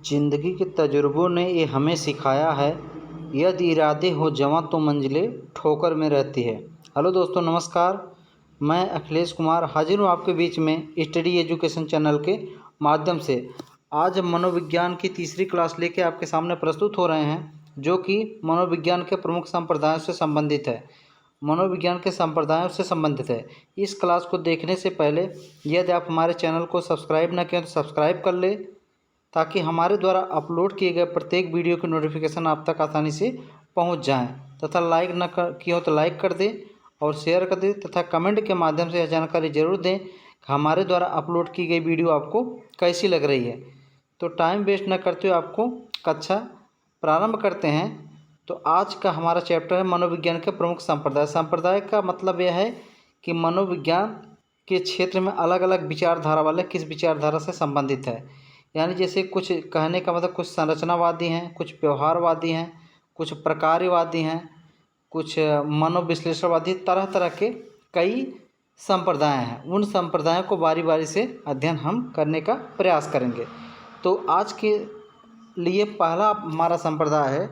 जिंदगी के तजुर्बों ने ये हमें सिखाया है, यदि इरादे हो जवां तो मंजिलें ठोकर में रहती है। हेलो दोस्तों, नमस्कार। मैं अखिलेश कुमार हाजिर हूँ आपके बीच में स्टडी एजुकेशन चैनल के माध्यम से। आज हम मनोविज्ञान की तीसरी क्लास लेके आपके सामने प्रस्तुत हो रहे हैं, जो कि मनोविज्ञान के प्रमुख संप्रदायों से संबंधित है। मनोविज्ञान के संप्रदायों से संबंधित है। इस क्लास को देखने से पहले यदि आप हमारे चैनल को सब्सक्राइब न किया तो सब्सक्राइब कर ले, ताकि हमारे द्वारा अपलोड किए गए प्रत्येक वीडियो की नोटिफिकेशन आप तक आसानी से पहुंच जाएं। तथा लाइक न किया हो तो लाइक कर दें और शेयर कर दें तथा कमेंट के माध्यम से यह जानकारी जरूर दें कि हमारे द्वारा अपलोड की गई वीडियो आपको कैसी लग रही है। तो टाइम वेस्ट न करते हुए आपको कक्षा प्रारंभ करते हैं। तो आज का हमारा चैप्टर है मनोविज्ञान के प्रमुख संप्रदाय। संप्रदाय का मतलब यह है कि मनोविज्ञान के क्षेत्र में अलग अलग विचारधारा वाले किस विचारधारा से संबंधित है। यानी जैसे कुछ कहने का मतलब कुछ संरचनावादी हैं, कुछ व्यवहारवादी हैं, कुछ प्रकार्यवादी हैं, कुछ मनोविश्लेषणवादी, तरह तरह के कई संप्रदाय हैं। उन संप्रदायों को बारी बारी से अध्ययन हम करने का प्रयास करेंगे। तो आज के लिए पहला हमारा संप्रदाय है,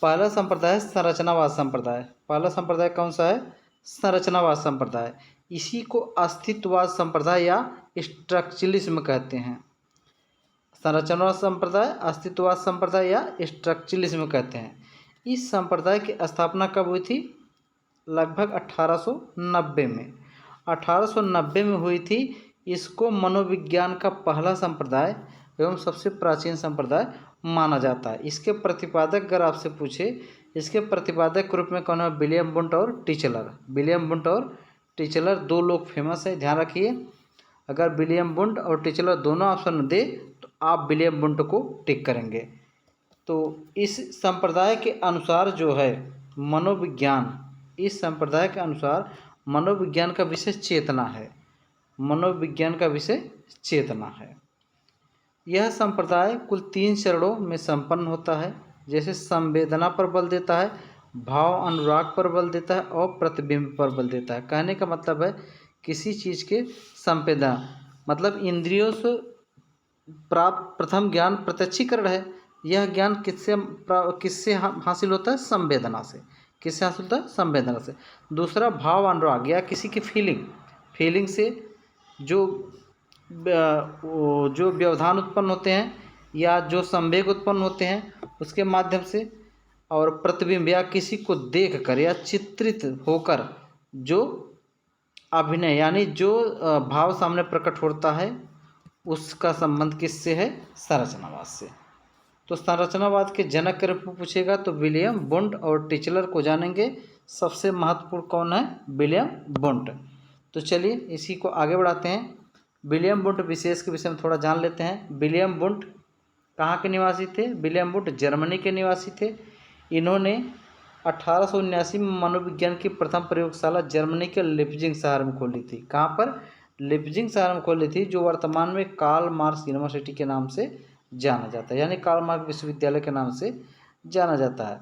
पहला संप्रदाय है संरचनावाद संप्रदाय। पहला संप्रदाय कौन सा है? संरचनावाद संप्रदाय। इसी को अस्तित्ववाद संप्रदाय या स्ट्रक्चरलिज्म कहते हैं। संरचनावाद संप्रदाय, अस्तित्ववाद संप्रदाय या स्ट्रक्चरलिज्म कहते हैं। इस संप्रदाय की स्थापना कब हुई थी? लगभग 1890 में। 1890 में हुई थी। इसको मनोविज्ञान का पहला संप्रदाय एवं सबसे प्राचीन संप्रदाय माना जाता है। इसके प्रतिपादक अगर आपसे पूछे, इसके प्रतिपादक के रूप में कौन है? विलियम वुंट और टीचलर। विलियम वुंट और टीचलर दो लोग फेमस है, ध्यान रखिए। अगर विलियम वुंट और टीचलर दोनों ऑप्शन दे तो आप विलियम वुंट को टिक करेंगे। तो इस संप्रदाय के अनुसार जो है मनोविज्ञान, इस संप्रदाय के अनुसार मनोविज्ञान का विषय चेतना है। मनोविज्ञान का विषय चेतना है। यह संप्रदाय कुल 3 चरणों में संपन्न होता है। जैसे संवेदना पर बल देता है, भाव अनुराग पर बल देता है और प्रतिबिंब पर बल देता है। कहने का मतलब है किसी चीज़ के संवेदना मतलब इंद्रियों से प्राप्त प्रथम ज्ञान प्रत्यक्षीकरण है। यह ज्ञान किससे हासिल होता है? संवेदना से। किससे हासिल होता है? संवेदना से। दूसरा भाव अनुराग या किसी की फीलिंग से जो व्यवधान उत्पन्न होते हैं या जो संवेग उत्पन्न होते हैं उसके माध्यम से। और प्रतिबिंब या किसी को देख कर या चित्रित होकर जो अभिनय यानी जो भाव सामने प्रकट होता है, उसका संबंध किससे है? संरचनावाद से। तो संरचनावाद के जनक के रूप में पूछेगा तो विलियम वुंट और टीचलर को जानेंगे। सबसे महत्वपूर्ण कौन है? William Wundt. तो चलिए इसी को आगे बढ़ाते हैं। विलियम वुंट विशेष के विषय में थोड़ा जान लेते हैं। विलियम वुंट कहाँ के निवासी थे? विलियम वुंट जर्मनी के निवासी थे। इन्होंने 1879 में मनोविज्ञान की प्रथम प्रयोगशाला जर्मनी के लिप्जिंग शहर में खोली थी। कहाँ पर? लिप्जिंग शहर में खोली थी, जो वर्तमान में कार्ल मार्क्स यूनिवर्सिटी के नाम से जाना जाता है, यानी कार्ल मार्क्स विश्वविद्यालय के नाम से जाना जाता है।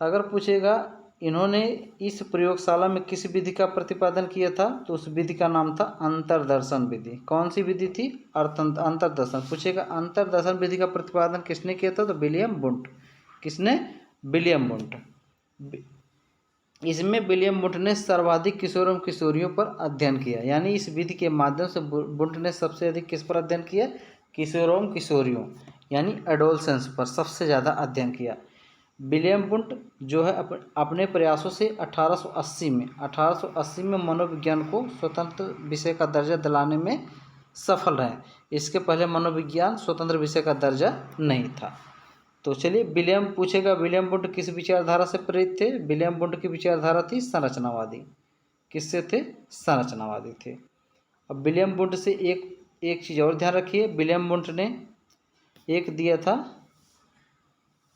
अगर पूछेगा इन्होंने इस प्रयोगशाला में किस विधि का प्रतिपादन किया था, तो उस विधि का नाम था अंतर्दर्शन विधि। कौन सी विधि थी? अंतर्दर्शन। पूछेगा अंतर्दर्शन विधि का प्रतिपादन किसने किया था, तो विलियम वुंट। किसने? William Wundt. इसमें विलियम वुंट ने सर्वाधिक किशोर एवं किशोरियों पर अध्ययन किया। यानी इस विधि के माध्यम से वुंट ने सबसे अधिक किस पर अध्ययन किया? किशोरों एवं किशोरियों यानी एडोलसेंस पर सबसे ज़्यादा अध्ययन किया। विलियम वुंट जो है अपने प्रयासों से 1880 में मनोविज्ञान को स्वतंत्र विषय का दर्जा दिलाने में सफल रहे। इसके पहले मनोविज्ञान स्वतंत्र विषय का दर्जा नहीं था। तो चलिए विलियम पूछेगा विलियम वुंट किस विचारधारा से प्रेरित थे? विलियम वुंट की विचारधारा थी संरचनावादी। किससे थे? संरचनावादी थे। अब विलियम वुंट से एक चीज़ और ध्यान रखिए। विलियम वुंट ने एक दिया था,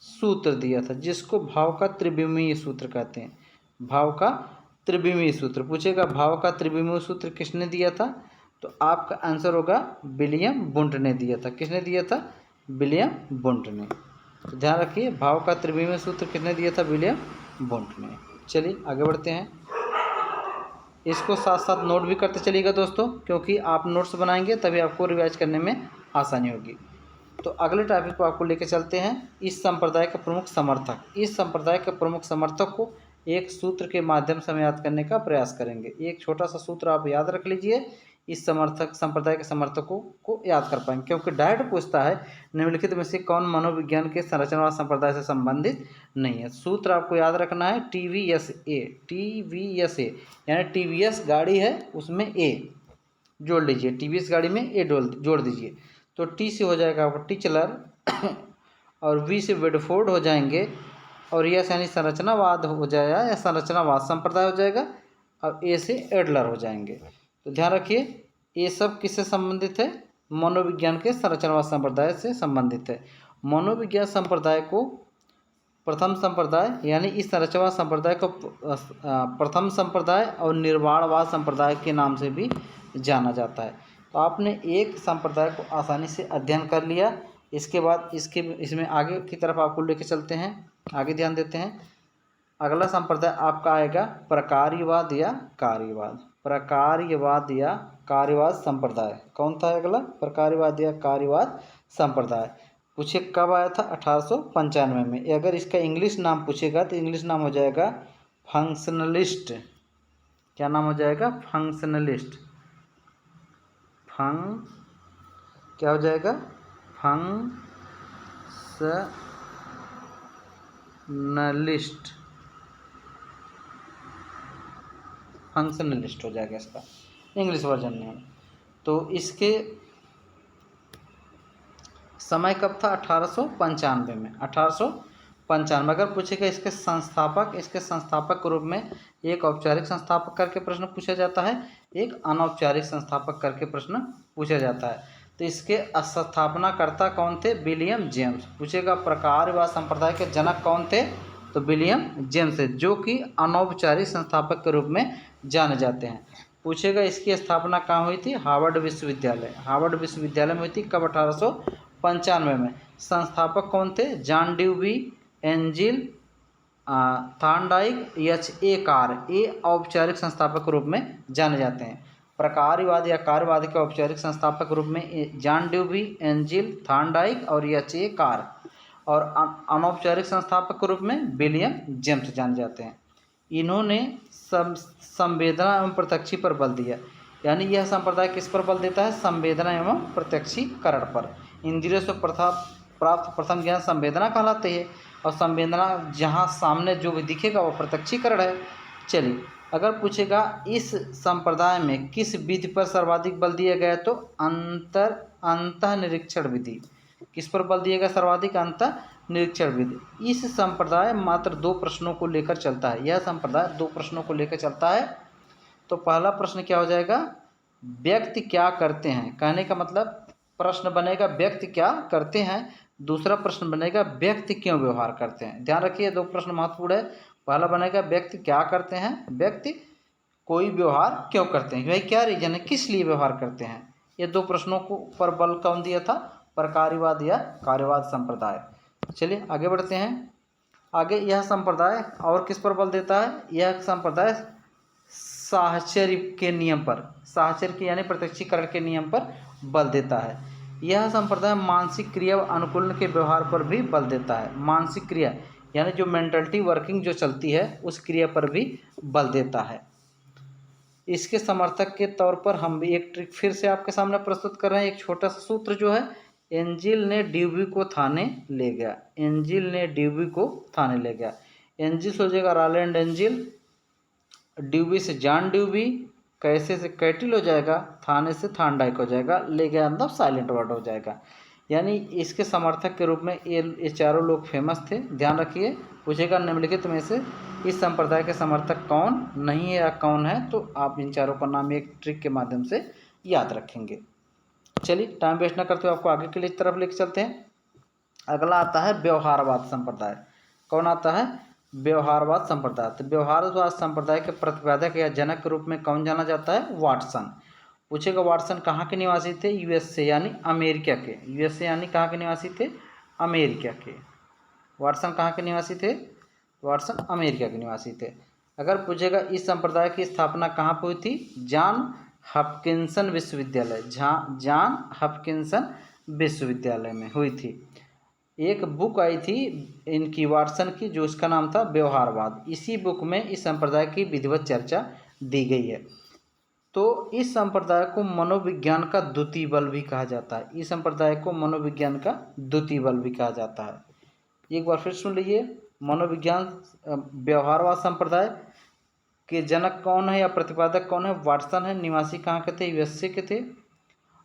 सूत्र दिया था, जिसको भाव का त्रिविमीय सूत्र कहते हैं। भाव का त्रिविमीय सूत्र। पूछेगा भाव का त्रिविमीय सूत्र किसने दिया था, तो आपका आंसर होगा विलियम वुंट ने दिया था। किसने दिया था? विलियम वुंट ने। तो ध्यान रखिए भाव का त्रिविमीय सूत्र किसने दिया था? विलियम वुंट ने। चलिए आगे बढ़ते हैं। इसको साथ साथ नोट भी करते चलिएगा दोस्तों, क्योंकि आप नोट्स बनाएंगे तभी आपको रिवाइज करने में आसानी होगी। तो अगले टॉपिक को आपको लेकर चलते हैं, इस संप्रदाय के प्रमुख समर्थक। इस संप्रदाय के प्रमुख समर्थक को एक सूत्र के माध्यम से हम याद करने का प्रयास करेंगे। एक छोटा सा सूत्र आप याद रख लीजिए, इस संप्रदाय के समर्थकों को याद कर पाएंगे, क्योंकि डायरेक्ट पूछता है निम्नलिखित में से कौन मनोविज्ञान के संरचनावाद संप्रदाय से संबंधित नहीं है। सूत्र आपको याद रखना है TVSA। TVSA यानी TVS गाड़ी है, उसमें A जोड़ लीजिए, TVS गाड़ी में A जोड़ दीजिए। तो T से हो जाएगा आपको टीचलर और V से वेडफोर्ड हो जाएंगे, और यस यानी संरचनावाद हो जाएगा या संरचनावाद संप्रदाय हो जाएगा, और A से एडलर हो जाएंगे। तो ध्यान रखिए, ये सब किससे संबंधित है? मनोविज्ञान के संरचनावाद संप्रदाय से संबंधित है। मनोविज्ञान संप्रदाय को प्रथम संप्रदाय यानी इस संरचनावाद संप्रदाय को प्रथम संप्रदाय और निर्वाणवाद संप्रदाय के नाम से भी जाना जाता है। तो आपने एक संप्रदाय को आसानी से अध्ययन कर लिया। इसके बाद इसमें आगे की तरफ आपको लेके चलते हैं, आगे ध्यान देते हैं। अगला संप्रदाय आपका आएगा प्रकार्यवाद या कार्यवाद। प्रकार्यवाद या कार्यवाद संप्रदाय कौन था अगला? प्रकार्यवाद या कार्यवाद संप्रदाय। पूछे कब आया था? 1895 में। अगर इसका इंग्लिश नाम पूछेगा तो इंग्लिश नाम हो जाएगा फंक्शनलिस्ट। क्या नाम हो जाएगा? फंक्शनलिस्ट। क्या हो जाएगा? फंक्शनलिस्ट हो जाएगा इसका इंग्लिश वर्जन में। तो इसके समय कब था? 1895 में। 1895। अगर पूछेगा इसके संस्थापक के रूप में एक औपचारिक संस्थापक करके प्रश्न पूछा जाता है, एक अनौपचारिक संस्थापक करके प्रश्न पूछा जाता है। तो इसके स्थापनाकर्ता कौन थे? William James. पूछेगा प्रकारवाद संप्रदाय के जनक कौन थे? तो विलियम जेम्स है, जो कि अनौपचारिक संस्थापक के रूप में जाने जाते हैं। पूछेगा इसकी स्थापना कहाँ हुई थी? हार्वर्ड विश्वविद्यालय। हार्वर्ड विश्वविद्यालय में हुई थी। कब? 1895 में। संस्थापक कौन थे? John dewy, angel Thorndike, H.A. Car. ये औपचारिक संस्थापक के रूप में जाने जाते हैं। प्रकारवाद या कार्यवाद के औपचारिक संस्थापक के रूप में जॉन ड्यूवी, एंजिल थॉर्नडाइक और H.A. कार, और अनौपचारिक संस्थापक के रूप में विलियम जेम्स जाने जाते हैं। इन्होंने संवेदना एवं प्रत्यक्षी पर बल दिया। यानी यह संप्रदाय किस पर बल देता है? संवेदना एवं प्रत्यक्षीकरण पर। इंद्रियों से प्राप्त प्रथम ज्ञान संवेदना कहलाते हैं, और संवेदना जहाँ सामने जो भी दिखेगा वो प्रत्यक्षीकरण है। चलिए, अगर पूछेगा इस संप्रदाय में किस विधि पर सर्वाधिक बल दिया गया, तो अंतः निरीक्षण विधि। किस पर बल दिया गया सर्वाधिक? अंतः निरीक्षण विधि। इस संप्रदाय मात्र 2 प्रश्नों को लेकर चलता है। यह संप्रदाय 2 प्रश्नों को लेकर चलता है। तो पहला प्रश्न क्या हो जाएगा? व्यक्ति क्या करते हैं। कहने का मतलब प्रश्न बनेगा व्यक्ति क्या करते हैं, दूसरा प्रश्न बनेगा व्यक्ति क्यों व्यवहार करते हैं। ध्यान रखिए, 2 प्रश्न महत्वपूर्ण है। पहला बनेगा व्यक्ति क्या करते हैं, व्यक्ति कोई व्यवहार क्यों करते हैं, भाई क्या रीजन है, किस लिए व्यवहार करते हैं। ये 2 प्रश्नों को पर बल कौन दिया था? प्रकारवाद या कार्यवाद संप्रदाय। चलिए आगे बढ़ते हैं। आगे यह संप्रदाय और किस पर बल देता है? यह संप्रदाय साहचर्य के नियम पर, साहचर्य के यानी प्रत्यक्षीकरण के नियम पर बल देता है। यह संप्रदाय मानसिक क्रिया व अनुकूलन के व्यवहार पर भी बल देता है। मानसिक क्रिया यानी जो मेंटलिटी वर्किंग जो चलती है उस क्रिया पर भी बल देता है। इसके समर्थक के तौर पर हम एक ट्रिक फिर से आपके सामने प्रस्तुत कर रहे हैं। एक छोटा सा सूत्र जो है, एंजिल ने ड्यूबी को थाने ले गया। एंजिल ने ड्यूबी को थाने ले गया। एंजिल से हो जाएगा रॉलैंड एंजिल, ड्यूबी से जॉन ड्यूबी, कैसे से कैटिल हो जाएगा, थाने से थॉर्नडाइक हो जाएगा, ले गया मतलब साइलेंट वर्ड हो जाएगा। यानी इसके समर्थक के रूप में ये चारों लोग फेमस थे। ध्यान रखिए, पूछेगा निम्नलिखित में से इस संप्रदाय के समर्थक कौन नहीं है या कौन है, तो आप इन चारों का नाम एक ट्रिक के माध्यम से याद रखेंगे। चलिए टाइम वेस्ट न करते हुए आपको आगे के लिए तरफ लेके चलते हैं। अगला आता है व्यवहारवाद संप्रदाय। कौन आता है? व्यवहारवाद संप्रदाय। तो व्यवहारवाद संप्रदाय के प्रतिपादक या जनक के रूप में कौन जाना जाता है? वाटसन। पूछेगा वाटसन कहाँ के निवासी थे? यूएसए यानी अमेरिका के। यूएसए यानी कहाँ के निवासी थे? अमेरिका के। वाटसन कहाँ के निवासी थे? वाटसन अमेरिका के निवासी थे। अगर पूछेगा इस संप्रदाय की स्थापना कहाँ पर हुई थी? जॉन हॉपकिंसन विश्वविद्यालय। जॉन हॉपकिंसन विश्वविद्यालय में हुई थी। एक बुक आई थी इनकी वाटसन की, जो उसका नाम था व्यवहारवाद। इसी बुक में इस संप्रदाय की विधिवत चर्चा दी गई है। तो इस संप्रदाय को मनोविज्ञान का द्वितीय बल भी कहा जाता है। इस संप्रदाय को मनोविज्ञान का द्वितीय बल भी कहा जाता है। एक बार फिर सुन लीजिए, मनोविज्ञान व्यवहारवाद संप्रदाय के जनक कौन है या प्रतिपादक कौन है? वाटसन है। निवासी कहाँ के थे? यूएसए के थे।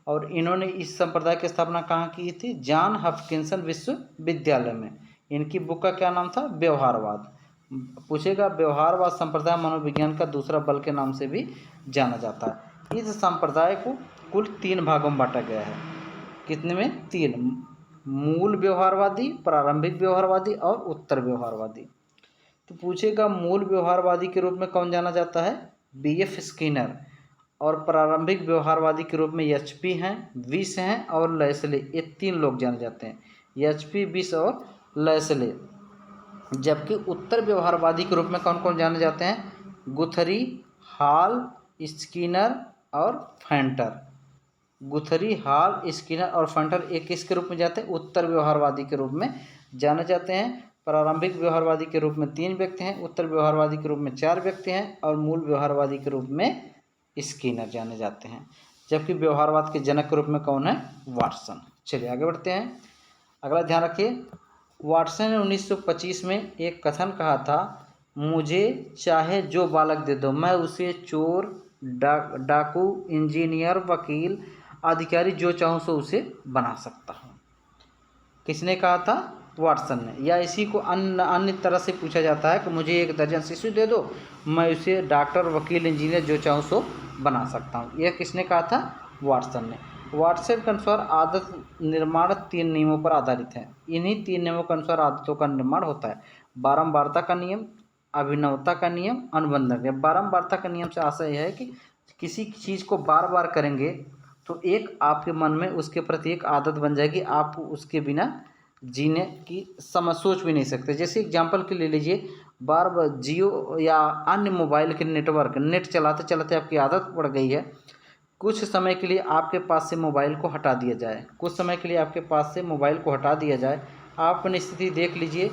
और इन्होंने इस संप्रदाय की स्थापना कहाँ की थी? जॉन हॉपकिंसन विश्वविद्यालय में। इनकी बुक का क्या नाम था? व्यवहारवाद। पूछेगा, व्यवहारवाद संप्रदाय मनोविज्ञान का दूसरा बल के नाम से भी जाना जाता है। इस संप्रदाय को कुल 3 भागों में बांटा गया है। कितने में? 3। मूल व्यवहारवादी, प्रारंभिक व्यवहारवादी और उत्तर व्यवहारवादी। तो पूछेगा, मूल व्यवहारवादी के रूप में कौन जाना जाता है? BF Skinner. और प्रारंभिक व्यवहारवादी के रूप में एचपी हैं, विस हैं और लेस्ले। ये 3 लोग जाने जाते हैं, एचपी, विस और लेस्ले। जबकि उत्तर व्यवहारवादी के रूप में कौन कौन जाने जाते हैं? गुथरी, हॉल, स्किनर और फैंटर। गुथरी, हॉल, स्किनर और फैंटर एक किसके रूप में जाते हैं? उत्तर व्यवहारवादी के रूप में जाने जाते हैं। प्रारंभिक व्यवहारवादी के रूप में 3 व्यक्ति हैं, उत्तर व्यवहारवादी के रूप में 4 व्यक्ति हैं और मूल व्यवहारवादी के रूप में स्किनर जाने जाते हैं। जबकि व्यवहारवाद के जनक के रूप में कौन है? वाटसन। चलिए आगे बढ़ते हैं। अगला ध्यान रखिए, वाटसन ने 1925 में एक कथन कहा था, मुझे चाहे जो बालक दे दो, मैं उसे चोर, डाकू, इंजीनियर, वकील, अधिकारी जो चाहूँ सो उसे बना सकता हूँ। किसने कहा था? वाटसन ने। या इसी को अन्य तरह से पूछा जाता है कि मुझे 1 दर्जन शिशु दे दो, मैं उसे डॉक्टर, वकील, इंजीनियर जो चाहूँ सो बना सकता हूँ। यह किसने कहा था? वाटसन ने। वाटसन के अनुसार आदत निर्माण 3 नियमों पर आधारित है। इन्हीं 3 नियमों के अनुसार आदतों का निर्माण होता है। बारंबारता का नियम, अभिनवता का नियम, अनुबंधन का। बारंबारता का नियम से आशय यह है कि किसी चीज़ को बार बार करेंगे तो एक आपके मन में उसके प्रति एक आदत बन जाएगी, आप उसके बिना जीने की सोच भी नहीं सकते। जैसे एग्जाम्पल के ले लीजिए, बार बार जियो या अन्य मोबाइल के नेट चलाते चलाते आपकी आदत पड़ गई है। कुछ समय के लिए आपके पास से मोबाइल को हटा दिया जाए, कुछ समय के लिए आपके पास से मोबाइल को हटा दिया जाए, आप अपनी स्थिति देख लीजिए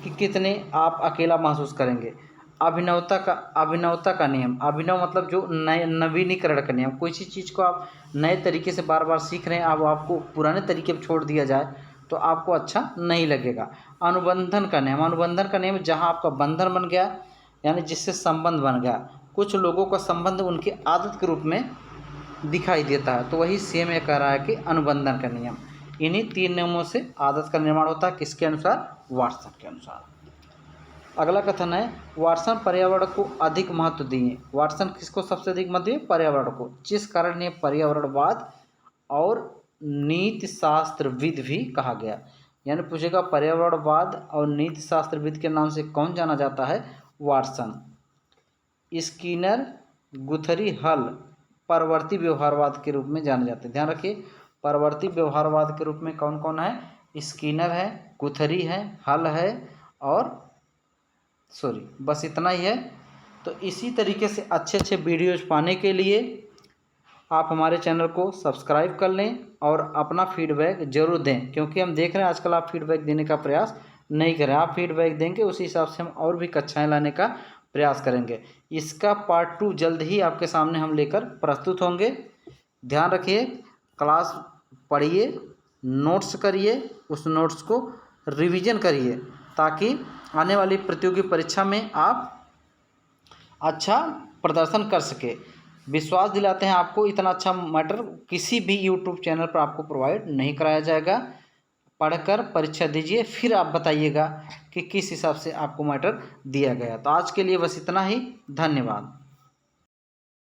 कि कितने आप अकेला महसूस करेंगे। अभिनवता का नियम, अभिनव मतलब जो नए नवीनीकरण का नियम। कोई सी चीज़ को आप नए तरीके से बार बार सीख रहे हैं, अब आपको पुराने तरीके पर छोड़ दिया जाए तो आपको अच्छा नहीं लगेगा। अनुबंधन का नियम, अनुबंधन का नियम जहाँ आपका बंधन बन गया, यानी जिससे संबंध बन गया। कुछ लोगों का संबंध उनकी आदत के रूप में दिखाई देता है, तो वही सेम ये कह रहा है कि अनुबंधन का नियम। इन्हीं 3 नियमों से आदत का निर्माण होता है। किसके अनुसार? वाटसन के अनुसार। अगला कथन है, वाटसन पर्यावरण को अधिक महत्व दिए। वाटसन किसको सबसे अधिक महत्व दिए? पर्यावरण को। जिस कारण ये पर्यावरणवाद और नीति शास्त्रविद भी कहा गया। यानी पूछेगा, पर्यावरणवाद और नीति शास्त्रविद के नाम से कौन जाना जाता है? वाटसन। स्किनर, गुथरी, हल परवर्ती व्यवहारवाद के रूप में जाने जाते हैं। ध्यान रखिए, परवर्ती व्यवहारवाद के रूप में कौन कौन है? स्किनर है, गुथरी है, हल है और बस इतना ही है। तो इसी तरीके से अच्छे अच्छे वीडियोज पाने के लिए आप हमारे चैनल को सब्सक्राइब कर लें और अपना फीडबैक ज़रूर दें, क्योंकि हम देख रहे हैं आजकल आप फीडबैक देने का प्रयास नहीं करें। आप फीडबैक देंगे, उसी हिसाब से हम और भी कक्षाएं लाने का प्रयास करेंगे। इसका पार्ट 2 जल्द ही आपके सामने हम लेकर प्रस्तुत होंगे। ध्यान रखिए, क्लास पढ़िए, नोट्स करिए, उस नोट्स को रिवीजन करिए, ताकि आने वाली प्रतियोगी परीक्षा में आप अच्छा प्रदर्शन कर सके। विश्वास दिलाते हैं आपको, इतना अच्छा मैटर किसी भी यूट्यूब चैनल पर आपको प्रोवाइड नहीं कराया जाएगा। पढ़कर परीक्षा दीजिए, फिर आप बताइएगा कि किस हिसाब से आपको मैटर दिया गया। तो आज के लिए बस इतना ही। धन्यवाद।